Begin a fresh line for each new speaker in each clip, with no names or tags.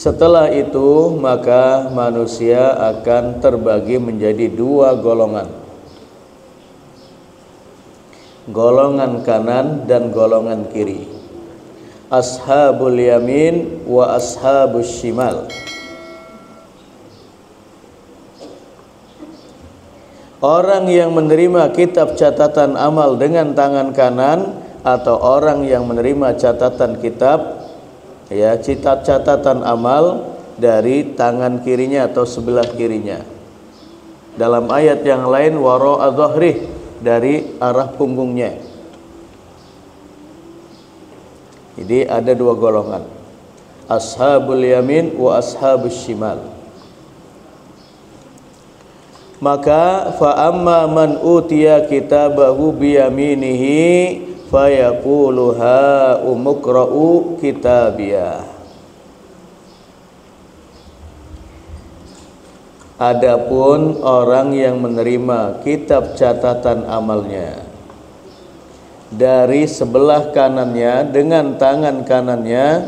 Setelah itu maka manusia akan terbagi menjadi dua golongan, golongan kanan dan golongan kiri. Ashabul yamin wa ashabus shimal. Orang yang menerima kitab catatan amal dengan tangan kanan atau orang yang menerima catatan kitab, ya, catatan amal dari tangan kirinya atau sebelah kirinya. Dalam ayat yang lain wara'a dhahrih, dari arah punggungnya. Jadi ada dua golongan, ashabul yamin wa ashabus shimal. Maka fa amma man utiya kitabahu biyaminihi fayaqulu ha umqra'u kitabiyah. Adapun orang yang menerima kitab catatan amalnya dari sebelah kanannya dengan tangan kanannya,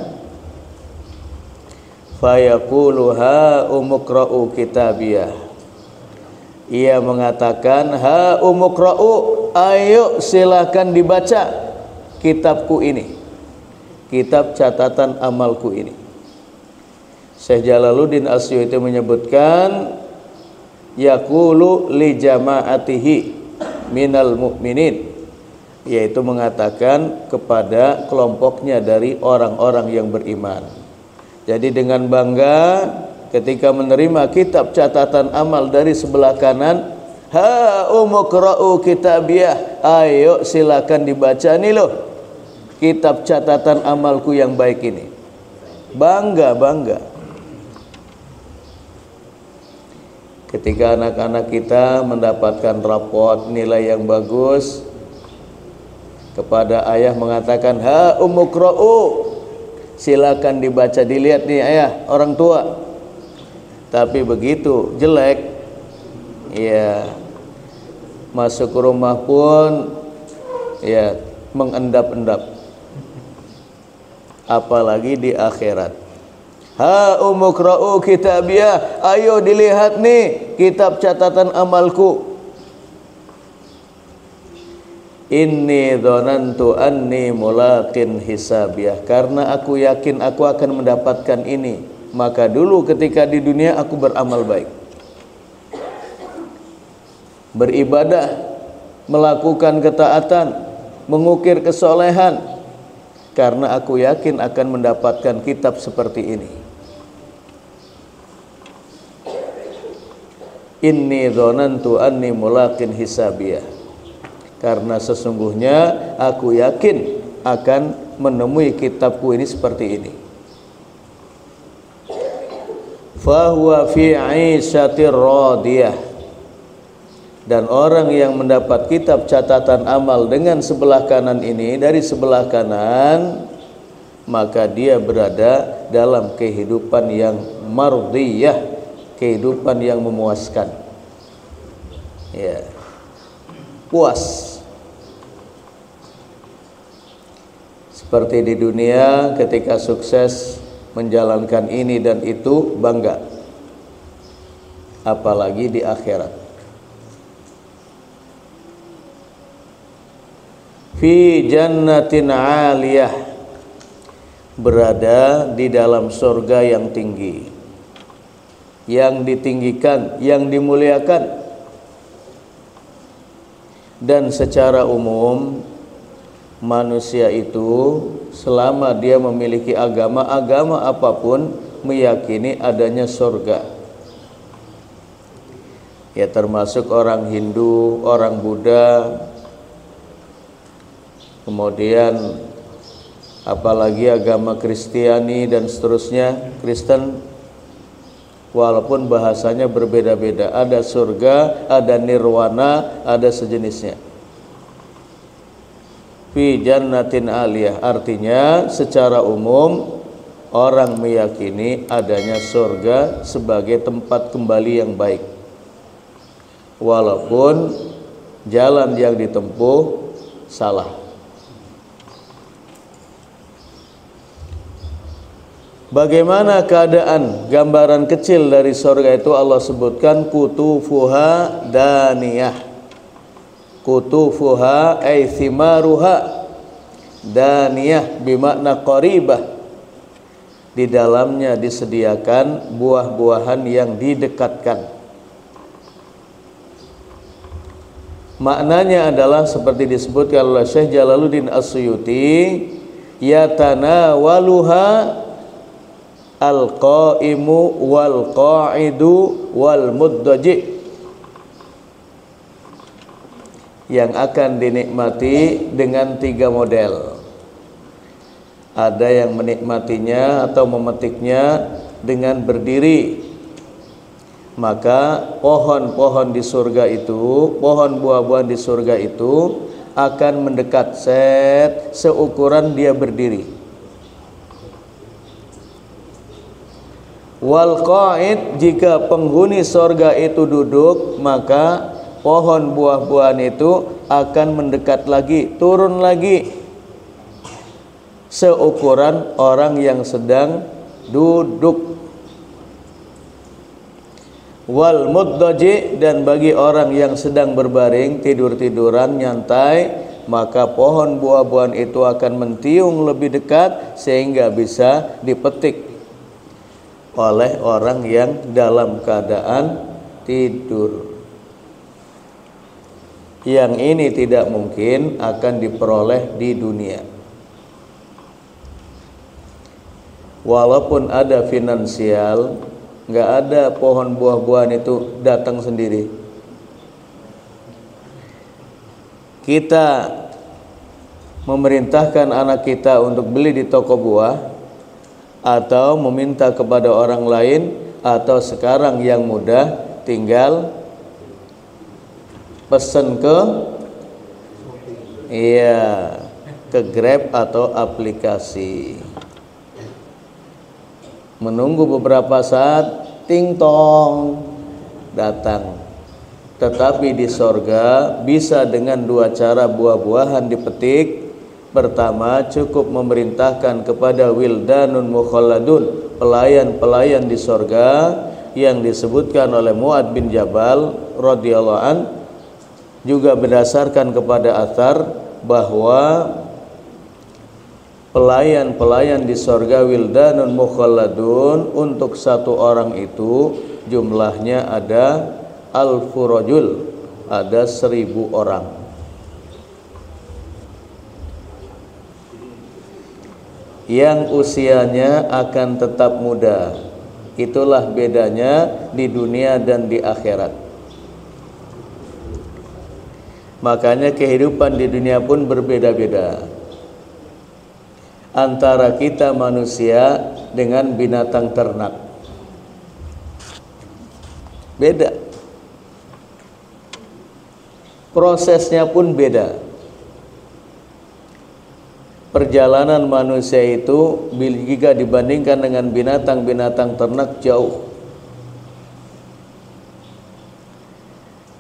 fayaqulu ha umqra'u kitabiyah. Ia mengatakan, ha umqra'u, ayo silakan dibaca kitabku ini, kitab catatan amalku ini. Syekh Jalaluddin Asyuti menyebutkan, yaqulu li jama'atihi minal mu'minin, yaitu mengatakan kepada kelompoknya dari orang-orang yang beriman. Jadi dengan bangga ketika menerima kitab catatan amal dari sebelah kanan, ha umqra'u kitabiyah, ayo silakan dibaca nih loh kitab catatan amalku yang baik ini. Bangga. Ketika anak-anak kita mendapatkan raport nilai yang bagus, kepada ayah mengatakan, ha umqra'u, silakan dibaca, dilihat nih ayah, orang tua. Tapi begitu jelek, ya masuk ke rumah pun ya mengendap-endap, apalagi di akhirat. Ha umqra'u kitabiyah, ayo dilihat nih kitab catatan amalku. Inni dzanantu anni mulaqin hisabiyah, karena aku yakin aku akan mendapatkan ini, maka dulu ketika di dunia aku beramal baik, beribadah, melakukan ketaatan, mengukir kesolehan, karena aku yakin akan mendapatkan kitab seperti ini. Inni dzanantu anni mulaqin hisabiyah, karena sesungguhnya aku yakin akan menemui kitabku ini seperti ini. Fahuwa fi 'aisyatir radiyah, dan orang yang mendapat kitab catatan amal dengan sebelah kanan ini, dari sebelah kanan, maka dia berada dalam kehidupan yang mardiyah, kehidupan yang memuaskan, ya, puas. Seperti di dunia ketika sukses menjalankan ini dan itu, bangga, apalagi di akhirat. Fi jannatin 'aliyah, berada di dalam surga yang tinggi, yang ditinggikan, yang dimuliakan. Dan secara umum manusia itu selama dia memiliki agama apapun meyakini adanya surga, ya, termasuk orang Hindu, orang Buddha, kemudian apalagi agama Kristiani dan seterusnya, Kristen, walaupun bahasanya berbeda-beda, ada surga, ada nirwana, ada sejenisnya. Fi jannatin aliyah, artinya secara umum orang meyakini adanya surga sebagai tempat kembali yang baik, walaupun jalan yang ditempuh salah. Bagaimana keadaan gambaran kecil dari surga itu Allah sebutkan kutufuha daniyah. Kutufuha ay thimaruha daniyah bimakna qaribah. Di dalamnya disediakan buah-buahan yang didekatkan. Maknanya adalah seperti disebutkan oleh Syekh Jalaluddin As-Suyuti, yatanawaluha al-qa'imu wal qa'idu wal muddaji, yang akan dinikmati dengan 3 model. Ada yang menikmatinya atau memetiknya dengan berdiri. Maka pohon-pohon di surga itu, pohon buah-buahan di surga itu akan mendekat seukuran dia berdiri. Wal qa'id, jika penghuni surga itu duduk, maka pohon buah-buahan itu akan mendekat lagi, turun lagi seukuran orang yang sedang duduk. Wal muddaji, dan bagi orang yang sedang berbaring tidur-tiduran nyantai, maka pohon buah-buahan itu akan mentiung lebih dekat sehingga bisa dipetik oleh orang yang dalam keadaan tidur. Yang ini tidak mungkin akan diperoleh di dunia. Walaupun ada finansial, nggak ada pohon buah-buahan itu datang sendiri. Kita memerintahkan anak kita untuk beli di toko buah, atau meminta kepada orang lain, atau sekarang yang mudah tinggal pesen ke Grab atau aplikasi. Menunggu beberapa saat, ting tong, datang. Tetapi di sorga bisa dengan 2 cara buah-buahan dipetik. Pertama, cukup memerintahkan kepada wildanun mukhalladun, pelayan-pelayan di sorga, yang disebutkan oleh Mu'ad bin Jabal radhiyallahu an, juga berdasarkan kepada athar bahwa pelayan-pelayan di sorga wildanun mukhalladun, untuk 1 orang itu jumlahnya ada alfu rajul, ada 1000 orang. Yang usianya akan tetap muda. Itulah bedanya di dunia dan di akhirat. Makanya kehidupan di dunia pun berbeda-beda antara kita manusia dengan binatang ternak. Beda. Prosesnya pun beda. Perjalanan manusia itu jika dibandingkan dengan binatang-binatang ternak jauh.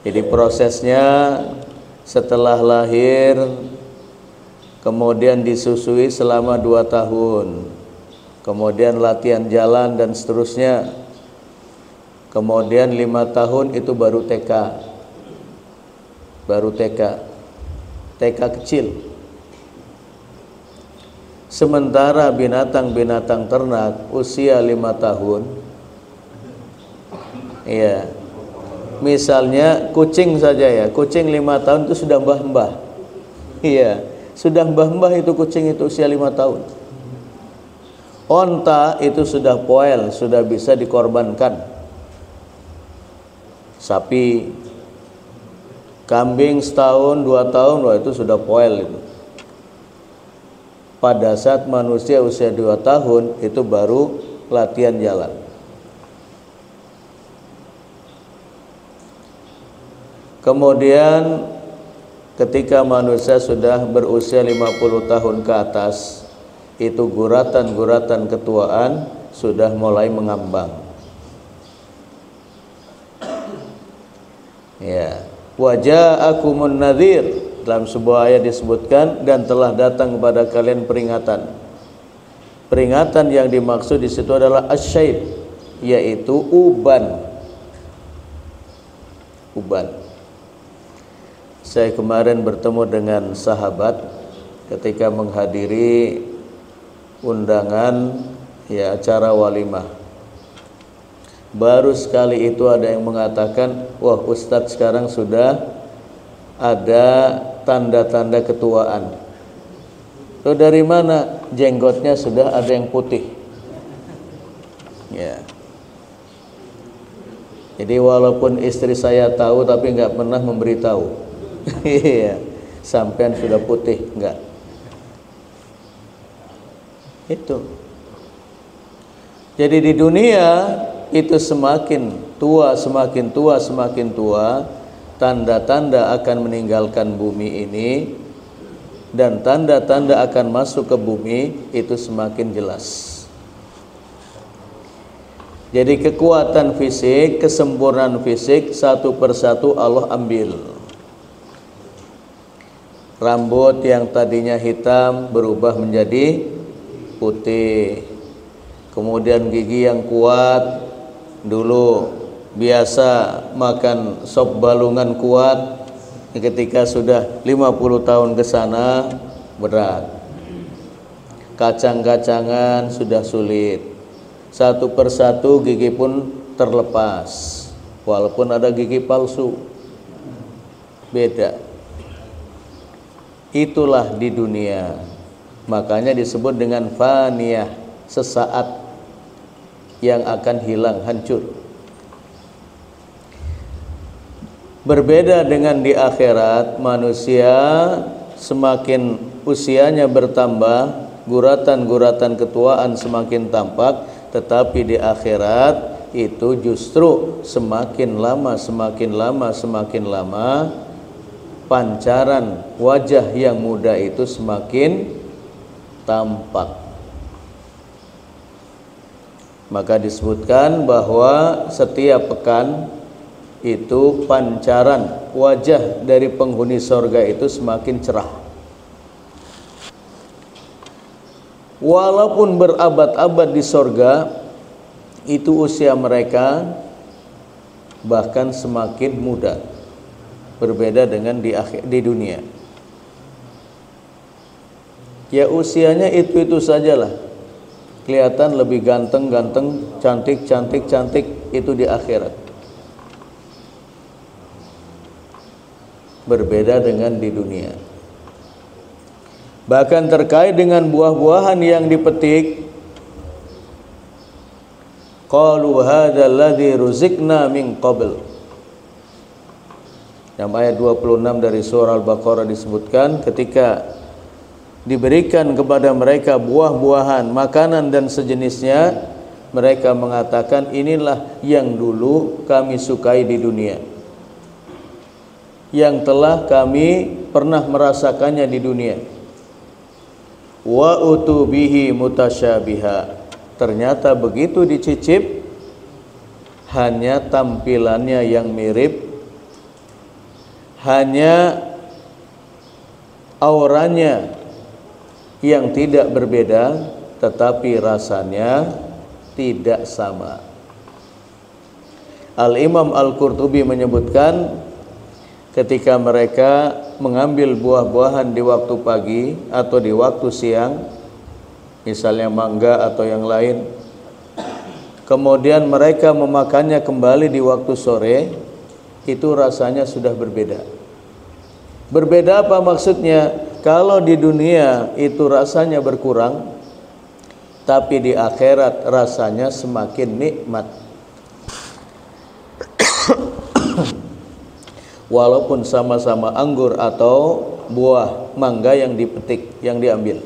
Jadi prosesnya setelah lahir, kemudian disusui selama 2 tahun, kemudian latihan jalan dan seterusnya, kemudian 5 tahun itu baru TK, TK kecil. Sementara binatang-binatang ternak usia 5 tahun, iya, misalnya kucing saja ya, kucing 5 tahun itu sudah mbah-mbah, iya, sudah mbah-mbah itu kucing itu usia 5 tahun. Onta itu sudah poel, sudah bisa dikorbankan. Sapi, kambing setahun 2 tahun, wah itu sudah poel itu. Pada saat manusia usia 2 tahun itu baru latihan jalan. Kemudian ketika manusia sudah berusia 50 tahun ke atas, itu guratan-guratan ketuaan sudah mulai mengambang. Ya, waja'akumun nadhir, dalam sebuah ayat disebutkan, dan telah datang kepada kalian peringatan. Peringatan yang dimaksud di situ adalah asyaib, yaitu uban. Uban. Saya kemarin bertemu dengan sahabat ketika menghadiri undangan acara walimah. Baru sekali itu ada yang mengatakan, wah Ustadz sekarang sudah ada tanda-tanda ketuaan. Loh, dari mana? Jenggotnya sudah ada yang putih. Ya. Jadi walaupun istri saya tahu tapi nggak pernah memberitahu. Iya, sampean sudah putih, enggak. Itu. Jadi di dunia itu semakin tua, tanda-tanda akan meninggalkan bumi ini dan tanda-tanda akan masuk ke bumi itu semakin jelas. Jadi kekuatan fisik, kesempurnaan fisik satu persatu Allah ambil. Rambut yang tadinya hitam berubah menjadi putih. Kemudian gigi yang kuat, dulu biasa makan sop balungan kuat, ketika sudah 50 tahun ke sana berat. Kacang-kacangan sudah sulit. Satu persatu gigi pun terlepas. Walaupun ada gigi palsu. Beda. Itulah di dunia. Makanya disebut dengan faniyah, sesaat yang akan hilang, hancur. Berbeda dengan di akhirat, manusia semakin usianya bertambah, guratan-guratan ketuaan semakin tampak, tetapi di akhirat itu justru semakin lama pancaran wajah yang muda itu semakin tampak. Maka disebutkan bahwa setiap pekan itu pancaran wajah dari penghuni sorga itu semakin cerah. Walaupun berabad-abad di sorga, itu usia mereka bahkan semakin muda. Berbeda dengan di dunia. Ya usianya itu sajalah. Kelihatan lebih ganteng, cantik itu di akhirat. Berbeda dengan di dunia. Bahkan terkait dengan buah-buahan yang dipetik, qalu hadzal ladzi ruziqna min qabl. Yang ayat 26 dari surah Al-Baqarah disebutkan, ketika diberikan kepada mereka buah-buahan, makanan dan sejenisnya, mereka mengatakan inilah yang dulu kami sukai di dunia, yang telah kami pernah merasakannya di dunia. Wa utubihi mutasyabiha. Ternyata begitu dicicip, hanya tampilannya yang mirip, hanya auranya yang tidak berbeda, tetapi rasanya tidak sama. Al-Imam Al-Qurtubi menyebutkan, ketika mereka mengambil buah-buahan di waktu pagi atau di waktu siang, misalnya mangga atau yang lain, kemudian mereka memakannya kembali di waktu sore, itu rasanya sudah berbeda. Berbeda apa maksudnya? Kalau di dunia itu rasanya berkurang, tapi di akhirat rasanya semakin nikmat. Walaupun sama-sama anggur atau buah mangga yang dipetik, yang diambil.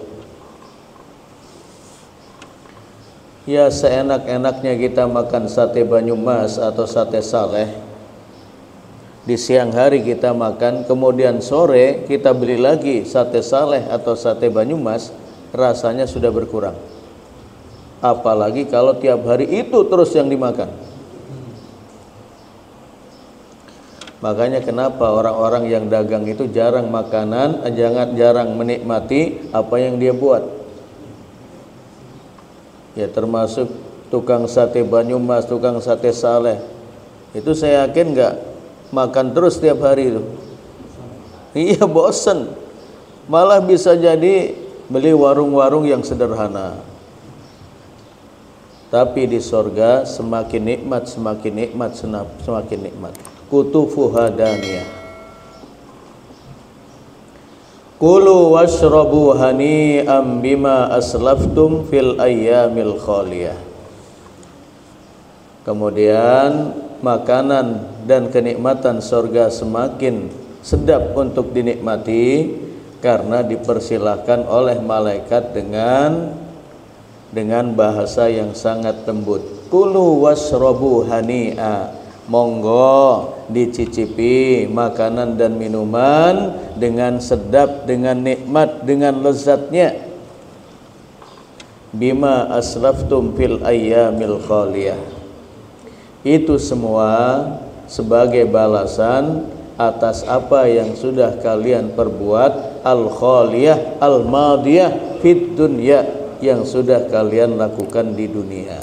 Ya seenak-enaknya kita makan sate Banyumas atau sate Saleh. Di siang hari kita makan, kemudian sore kita beli lagi sate Saleh atau sate Banyumas, rasanya sudah berkurang. Apalagi kalau tiap hari itu terus yang dimakan. Makanya kenapa orang-orang yang dagang itu jarang makanan, jarang menikmati apa yang dia buat. ya termasuk tukang sate Banyumas, tukang sate Saleh, itu saya yakin nggak makan terus tiap hari itu. Iya, bosen. Malah bisa jadi beli warung-warung yang sederhana. Tapi di sorga semakin nikmat, semakin nikmat, semakin nikmat. Kutufuha daniyah. Kulu washrabu hani'am bima aslaftum fil ayyamil khaliyah. Kemudian makanan dan kenikmatan sorga semakin sedap untuk dinikmati karena dipersilahkan oleh malaikat dengan bahasa yang sangat lembut. Kulu washrabu hani'a, monggo dicicipi makanan dan minuman dengan sedap, dengan nikmat, dengan lezatnya. Bima aslaftum fil ayyamil khaliyah. Itu semua sebagai balasan atas apa yang sudah kalian perbuat, al-khaliyah, al-madiyah, fid dunya, yang sudah kalian lakukan di dunia.